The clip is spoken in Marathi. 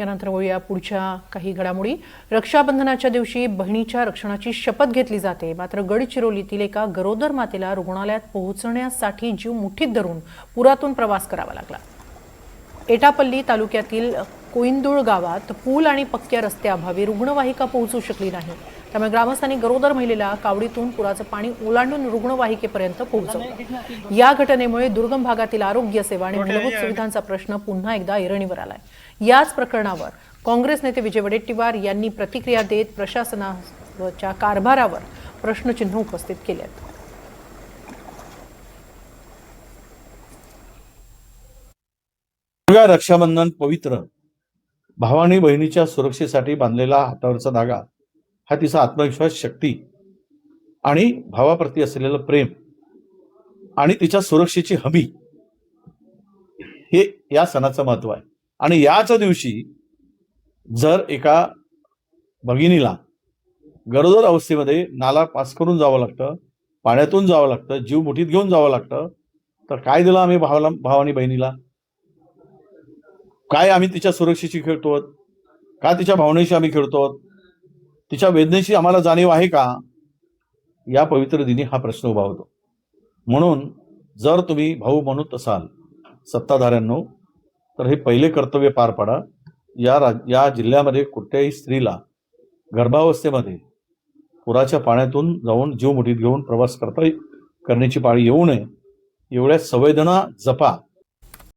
यानंतर वळूया पुढच्या काही घडामोडी। रक्षाबंधनाच्या दिवशी बहिणीच्या रक्षणाची शपथ घेतली जाते, मात्र गडचिरोलीतील एका गरोदर मातेला रुग्णालयात पोहोचण्यासाठी जीव मुठीत धरून पुरातून प्रवास करावा लागला। एटापल्ली तालुक्यातील कोइंदुळ गावात पूल आणि पक्क्या रस्त्याअभावी रुग्णवाहिका पोहोचू शकली नाही। त्यामुळे ग्रामस्थांनी गरोदर महिलेला कावडीतून पुराचं पाणी ओलांडून रुग्णवाहिकेपर्यंत पोहोचवलं। या घटनेमुळे दुर्गम भागातील आरोग्य सेवा आणि मूलभूत सुविधांचा प्रश्न पुन्हा एकदा ऐरणीवर आलाय। याच प्रकरणावर काँग्रेस नेते विजय वडेट्टीवार यांनी प्रतिक्रिया देत प्रशासनाच्या कारभारावर प्रश्नचिन्ह उपस्थित केले आहेत। रक्षाबंधन पवित्र भावानी बहिणीच्या सुरक्षेसाठी बांधलेला हातावरचा धागा हा तिचा आत्मविश्वास, शक्ती आणि भावाप्रती असलेलं प्रेम आणि तिच्या सुरक्षेची हमी हे या सणाचं महत्व आहे। आणि याच दिवशी जर एका भगिनीला गरोदर अवस्थेमध्ये नाला पास करून जावं लागतं, पाण्यातून जावं लागतं, जीव मुठीत घेऊन जावं लागतं, तर काय दिलं आम्ही भावानी बहिणीला? काय आम्ही तिच्या सुरक्षेची खेळतो का? तिच्या भावनेशी आम्ही खेळतो? तिच्या वेदनेची आम्हाला जाणीव आहे का? या पवित्र दिनी हा प्रश्न उभा होतो। म्हणून जर तुम्ही भाऊ म्हणत असाल सत्ताधाऱ्यांनो, तर हे पहिले कर्तव्य पार पाडा। या जिल्ह्यामध्ये कुठल्याही स्त्रीला गर्भावस्थेमध्ये पुराच्या पाण्यातून जाऊन जीव मुठीत घेऊन प्रवास करण्याची पाळी येऊ नये, एवढ्या संवेदना जपा।